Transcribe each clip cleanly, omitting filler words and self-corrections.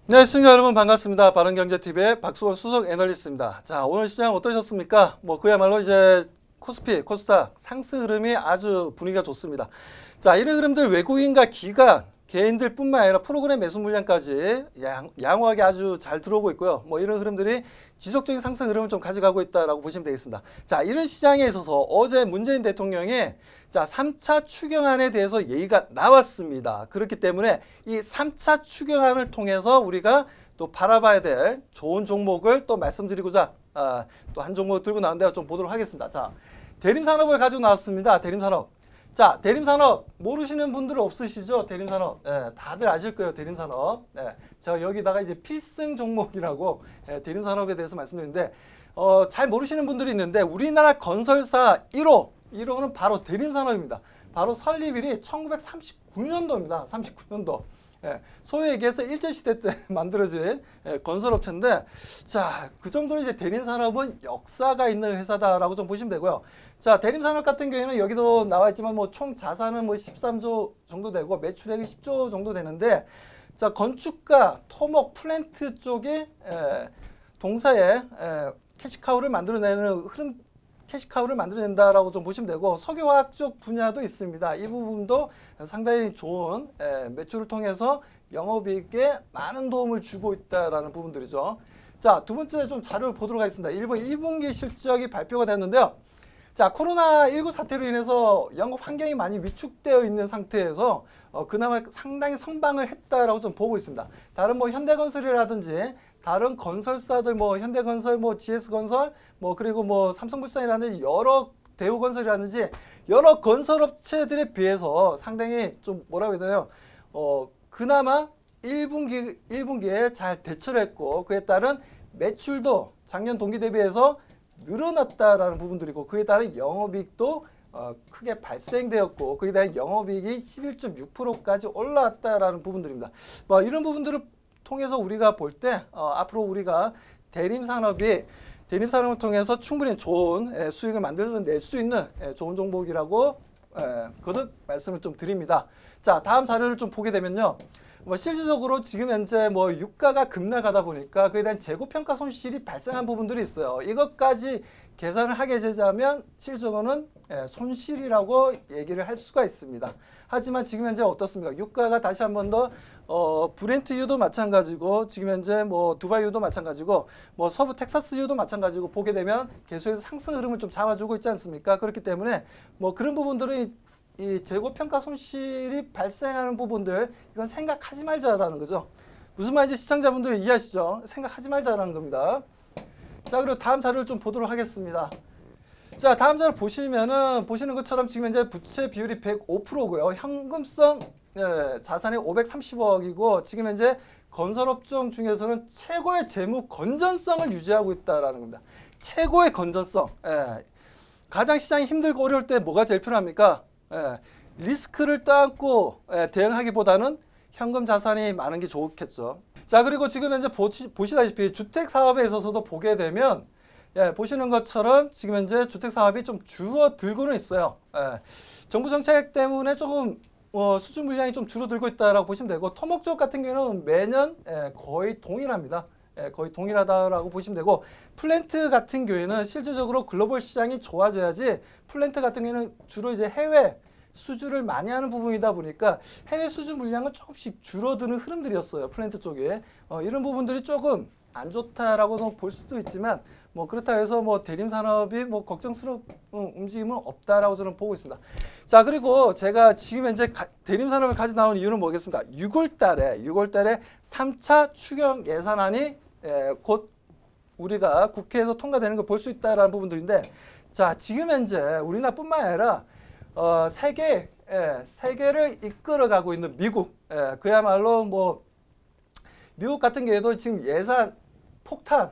네, 시청자 여러분 반갑습니다. 바른경제TV의 박수원 수석 애널리스트입니다. 자, 오늘 시장 어떠셨습니까? 그야말로 이제 코스피, 코스닥 상승 흐름이 아주 분위기가 좋습니다. 자, 이런 흐름들 외국인과 기관, 개인들뿐만 아니라 프로그램 매수 물량까지 양호하게 아주 잘 들어오고 있고요. 이런 흐름들이 지속적인 상승 흐름을 좀 가져가고 있다라고 보시면 되겠습니다. 자, 이런 시장에 있어서 어제 문재인 대통령이 자, 3차 추경안에 대해서 얘기가 나왔습니다. 그렇기 때문에 이 3차 추경안을 통해서 우리가 또 바라봐야 될 좋은 종목을 또 말씀드리고자 또 한 종목 들고 나왔는데 좀 보도록 하겠습니다. 자, 대림산업을 가지고 나왔습니다. 대림산업. 자, 대림산업 모르시는 분들 없으시죠? 대림산업. 다들 아실 거예요. 대림산업. 제가 여기다가 이제 필승 종목이라고 대림산업에 대해서 말씀드리는데 잘 모르시는 분들이 있는데 우리나라 건설사 1호는 바로 대림산업입니다. 바로 설립일이 1939년도입니다. 39년도. 소위 얘기해서 일제시대 때 만들어진 건설업체인데, 자, 그 정도로 이제 대림산업은 역사가 있는 회사다라고 좀 보시면 되고요. 자, 대림산업 같은 경우에는 여기도 나와 있지만 총 자산은 13조 정도 되고 매출액이 10조 정도 되는데, 자, 건축가, 토목, 플랜트 쪽에 동사에 캐시카우를 만들어내는 흐름, 캐시카우를 만들어낸다라고 좀 보시면 되고, 석유화학 쪽 분야도 있습니다. 이 부분도 상당히 좋은 매출을 통해서 영업이익에 많은 도움을 주고 있다라는 부분들이죠. 자, 두 번째 좀 자료를 보도록 하겠습니다. 1분기 실적이 발표가 됐는데요. 자, 코로나19 사태로 인해서 영업 환경이 많이 위축되어 있는 상태에서 그나마 상당히 선방을 했다라고 좀 보고 있습니다. 다른 현대건설이라든지 다른 건설사들 현대건설, GS건설, 그리고 삼성물산이라든지 여러 대우건설이라든지 여러 건설업체들에 비해서 상당히 좀 뭐라고 해야 되나요? 그나마 1분기에 잘 대처를 했고 그에 따른 매출도 작년 동기 대비해서 늘어났다라는 부분들이고 그에 따른 영업이익도 크게 발생되었고 그에 대한 영업이익이 11.6%까지 올라왔다라는 부분들입니다. 이런 부분들을 통해서 우리가 볼 때 앞으로 우리가 대림산업을 통해서 충분히 좋은 수익을 만들어낼 수 있는 좋은 종목이라고 거듭 말씀을 좀 드립니다. 자, 다음 자료를 좀 보게 되면요. 실질적으로 지금 현재 유가가 급락하다 보니까 그에 대한 재고평가 손실이 발생한 부분들이 있어요. 이것까지 계산을 하게 되자면 실질적으로는 손실이라고 얘기를 할 수가 있습니다. 하지만 지금 현재 어떻습니까? 유가가 다시 한 번 더 브렌트유도 마찬가지고 지금 현재 두바이유도 마찬가지고 서부 텍사스유도 마찬가지고 보게 되면 계속해서 상승 흐름을 좀 잡아주고 있지 않습니까? 그렇기 때문에 그런 부분들은 이 재고평가 손실이 발생하는 부분들 이건 생각하지 말자라는 거죠. 무슨 말인지 시청자분들 이해하시죠? 생각하지 말자라는 겁니다. 자, 그리고 다음 자료를 좀 보도록 하겠습니다. 자, 다음 자료 보시는 것처럼 지금 현재 부채 비율이 105%고요. 현금성 자산이 530억이고 지금 현재 건설업종 중에서는 최고의 재무 건전성을 유지하고 있다라는 겁니다. 최고의 건전성. 가장 시장이 힘들고 어려울 때 뭐가 제일 필요합니까? 리스크를 따고 대응하기보다는 현금 자산이 많은 게 좋겠죠. 자, 그리고 지금 현재 보시다시피 주택 사업에 있어서도 보게 되면 보시는 것처럼 지금 현재 주택 사업이 좀 줄어들고는 있어요. 정부 정책 때문에 조금 수주 물량이 좀 줄어들고 있다라고 보시면 되고 토목 쪽 같은 경우는 매년 거의 동일합니다. 거의 동일하다라고 보시면 되고 플랜트 같은 경우에는 실질적으로 글로벌 시장이 좋아져야지 플랜트 같은 경우에는 주로 이제 해외 수주를 많이 하는 부분이다 보니까 해외 수주 물량은 조금씩 줄어드는 흐름들이었어요. 플랜트 쪽에 이런 부분들이 조금 안 좋다라고 볼 수도 있지만 그렇다고 해서 대림산업이 걱정스러운 움직임은 없다라고 저는 보고 있습니다. 자, 그리고 제가 지금 현재 대림산업을 가지고 나온 이유는 뭐겠습니까? 6월달에 3차 추경 예산안이 곧 우리가 국회에서 통과되는 걸 볼 수 있다라는 부분들인데, 자, 지금 현재 우리나라뿐만 아니라 세계를 이끌어가고 있는 미국, 그야말로 미국 같은 경우에도 지금 예산 폭탄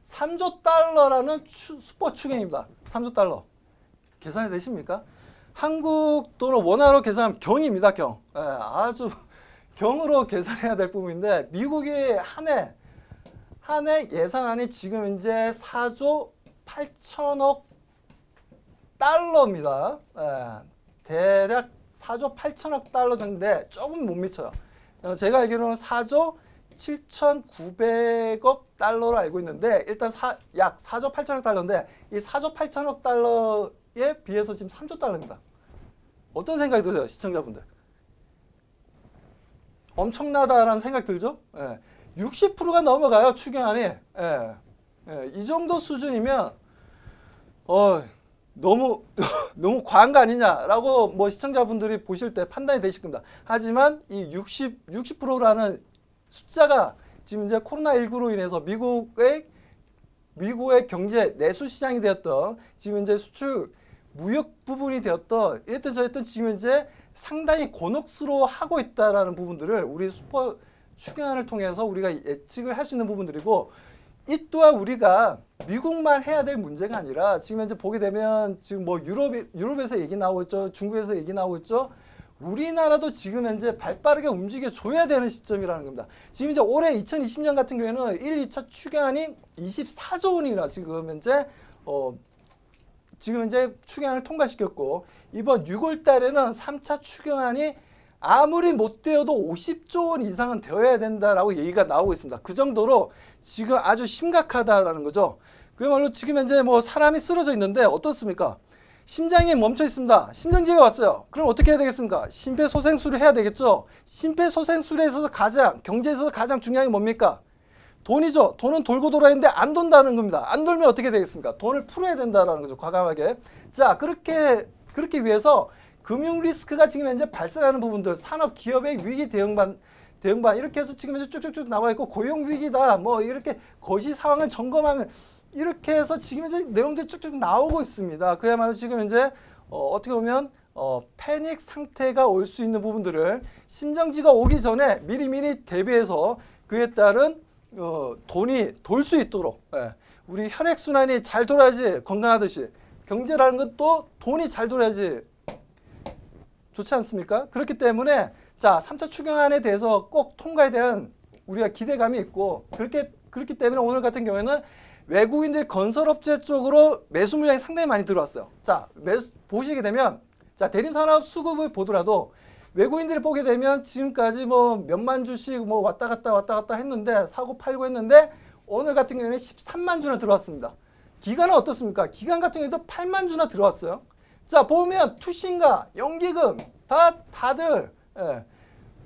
3조 달러라는 슈퍼 추경입니다. 3조 달러. 계산이 되십니까? 한국 돈을 원화로 계산하면 경입니다. 경. 아주 경으로 계산해야 될 부분인데 미국이 한 해 예산안이 지금 현재 4조 8천억 달러입니다. 대략 4조 8천억 달러 정도인데 조금 못 미쳐요. 제가 알기로는 4조 7,900억 달러로 알고 있는데 일단 약 4조 8천억 달러인데 이 4조 8천억 달러에 비해서 지금 3조 달러입니다. 어떤 생각이 드세요, 시청자분들? 엄청나다라는 생각 들죠? 예. 60%가 넘어가요, 추경안이. 예. 예. 이 정도 수준이면 너무 너무 과한 거 아니냐라고 뭐 시청자분들이 보실 때 판단이 되실 겁니다. 하지만 이 60%라는 숫자가 지금 이제 코로나19로 인해서 미국의 경제 내수 시장이 되었던 지금 이제 수출 무역 부분이 되었던 이랬든 저랬든 지금 이제 상당히 곤혹스러워하고 있다라는 부분들을 우리 슈퍼 추경안을 통해서 우리가 예측을 할 수 있는 부분들이고 이 또한 우리가 미국만 해야 될 문제가 아니라 지금 현재 보게 되면 지금 뭐 유럽에서 얘기 나오고 있죠. 중국에서 얘기 나오고 있죠. 우리나라도 지금 현재 발빠르게 움직여줘야 되는 시점이라는 겁니다. 지금 이제 올해 2020년 같은 경우에는 1, 2차 추경안이 24조 원이나 지금 현재 추경안을 통과시켰고 이번 6월 달에는 3차 추경안이 아무리 못 되어도 50조 원 이상은 되어야 된다라고 얘기가 나오고 있습니다. 그 정도로 지금 아주 심각하다라는 거죠. 그야말로 지금 현재 뭐 사람이 쓰러져 있는데 어떻습니까? 심장이 멈춰 있습니다. 심정지가 왔어요. 그럼 어떻게 해야 되겠습니까? 심폐소생술을 해야 되겠죠. 심폐소생술에 있어서 경제에 있어서 가장 중요한 게 뭡니까? 돈이죠. 돈은 돌고 돌아야 하는데 안 돈다는 겁니다. 안 돌면 어떻게 되겠습니까? 돈을 풀어야 된다는 거죠. 과감하게. 자, 그렇게 위해서 금융 리스크가 지금 현재 발생하는 부분들, 산업 기업의 위기 대응반 이렇게 해서 지금 현재 쭉쭉쭉 나와 있고 고용 위기다. 뭐 이렇게 거시 상황을 점검하면 이렇게 해서 지금 현재 내용들이 쭉쭉 나오고 있습니다. 그야말로 지금 현재 어떻게 보면 패닉 상태가 올 수 있는 부분들을 심정지가 오기 전에 미리 대비해서 그에 따른 돈이 돌 수 있도록 우리 혈액순환이 잘 돌아야지 건강하듯이 경제라는 것도 돈이 잘 돌아야지 좋지 않습니까? 그렇기 때문에 자 3차 추경안에 대해서 꼭 통과에 대한 우리가 기대감이 있고 그렇기 때문에 오늘 같은 경우에는 외국인들 건설업체 쪽으로 매수 물량이 상당히 많이 들어왔어요. 자, 보시게 되면 자 대림산업 수급을 보더라도 외국인들이 보게 되면 지금까지 뭐 몇만 주씩 뭐 왔다 갔다 했는데 사고 팔고 했는데 오늘 같은 경우에는 13만 주나 들어왔습니다. 기간은 어떻습니까? 기간 같은 경우에도 8만 주나 들어왔어요. 자 보면 투신가, 연기금 다들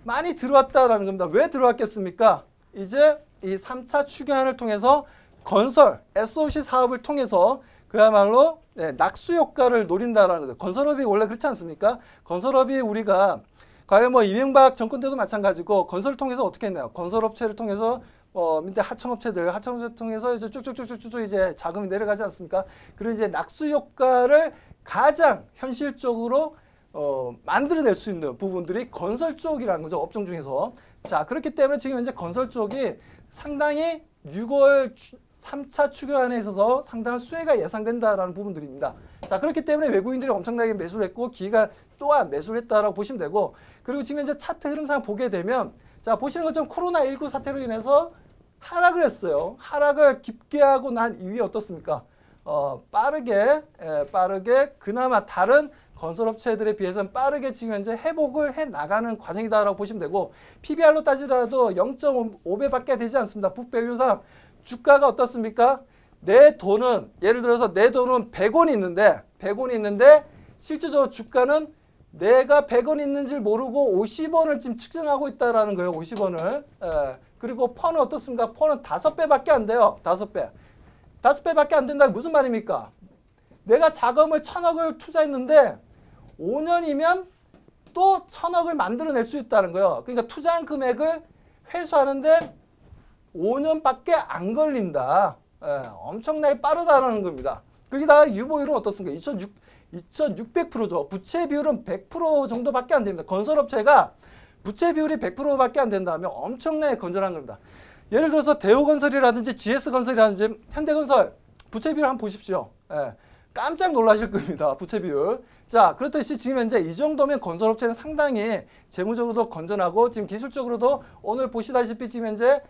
많이 들어왔다라는 겁니다. 왜 들어왔겠습니까? 이제 이 3차 추경안을 통해서 건설, SOC 사업을 통해서 그야말로 낙수 효과를 노린다라는 거죠. 건설업이 원래 그렇지 않습니까? 건설업이 우리가 과연 뭐 이명박 정권 때도 마찬가지고 건설을 통해서 어떻게 했나요? 건설업체를 통해서 밑에 하청업체들 통해서 이제 쭉쭉쭉쭉 이제 자금이 내려가지 않습니까? 그리고 이제 낙수 효과를 가장 현실적으로 만들어낼 수 있는 부분들이 건설 쪽이라는 거죠. 업종 중에서. 자, 그렇기 때문에 지금 현재 건설 쪽이 상당히 6월 3차 추경안에 있어서 상당한 수혜가 예상된다라는 부분들입니다. 자, 그렇기 때문에 외국인들이 엄청나게 매수를 했고 기가 또한 매수를 했다라고 보시면 되고 그리고 지금 현재 차트 흐름상 보게 되면 자, 보시는 것처럼 코로나19 사태로 인해서 하락을 했어요. 하락을 깊게 하고 난 이후에 어떻습니까? 빠르게 그나마 다른 건설업체들에 비해서는 빠르게 지금 현재 회복을 해 나가는 과정이다라고 보시면 되고 PBR로 따지더라도 0.5배밖에 되지 않습니다. 북밸류상 주가가 어떻습니까? 내 돈은 예를 들어서 내 돈은 100원이 있는데 실질적으로 주가는 내가 100원 있는지를 모르고 50원을 지금 측정하고 있다라는 거예요. 50원을. 그리고 펀은 어떻습니까? 펀은 5배밖에 안 돼요. 5배. 5배밖에 안 된다는 무슨 말입니까? 내가 자금을 1,000억을 투자했는데 5년이면 또 1,000억을 만들어낼 수 있다는 거예요. 그러니까 투자한 금액을 회수하는데 5년밖에 안 걸린다. 엄청나게 빠르다는 겁니다. 거기다가 유보율은 어떻습니까? 2,600%죠. 부채 비율은 100% 정도밖에 안 됩니다. 건설업체가 부채 비율이 100%밖에 안 된다면 엄청나게 건전한 겁니다. 예를 들어서 대우건설이라든지 GS건설이라든지 현대건설 부채 비율 한번 보십시오. 깜짝 놀라실 겁니다. 부채 비율. 자, 그렇듯이 지금 현재 이 정도면 건설업체는 상당히 재무적으로도 건전하고 지금 기술적으로도 오늘 보시다시피 지금 현재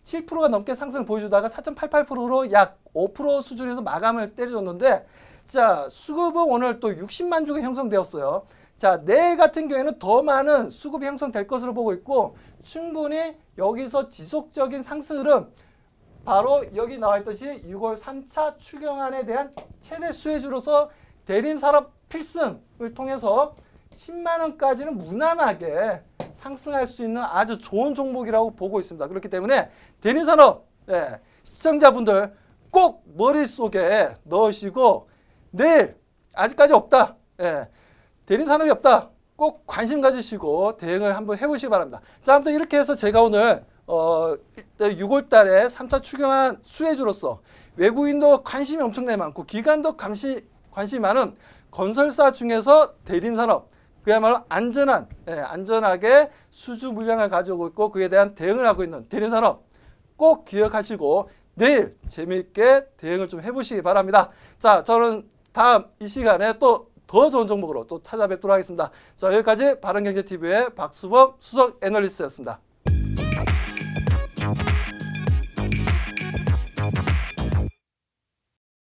7%가 넘게 상승을 보여주다가 4.88%로 약 5% 수준에서 마감을 때려줬는데 자, 수급은 오늘 또 60만 주가 형성되었어요. 자, 내일 같은 경우에는 더 많은 수급이 형성될 것으로 보고 있고 충분히 여기서 지속적인 상승 흐름 바로 여기 나와 있듯이 6월 3차 추경안에 대한 최대 수혜주로서 대림산업 필승을 통해서 10만 원까지는 무난하게 상승할 수 있는 아주 좋은 종목이라고 보고 있습니다. 그렇기 때문에 대림산업 시청자분들 꼭 머릿속에 넣으시고 내일 아직까지 없다. 대림산업이 없다. 꼭 관심 가지시고 대응을 한번 해보시기 바랍니다. 자, 아무튼 이렇게 해서 제가 오늘 6월 달에 3차 추경안 수혜주로서 외국인도 관심이 엄청나게 많고 기관도 관심이 많은 건설사 중에서 대림산업 그야말로 안전하게 수주 물량을 가지고 있고 그에 대한 대응을 하고 있는 대림산업 꼭 기억하시고 내일 재미있게 대응을 좀 해보시기 바랍니다. 자, 저는 다음 이 시간에 또 더 좋은 정보로 또 찾아뵙도록 하겠습니다. 자, 여기까지 바른경제TV의 박수범 수석 애널리스트였습니다.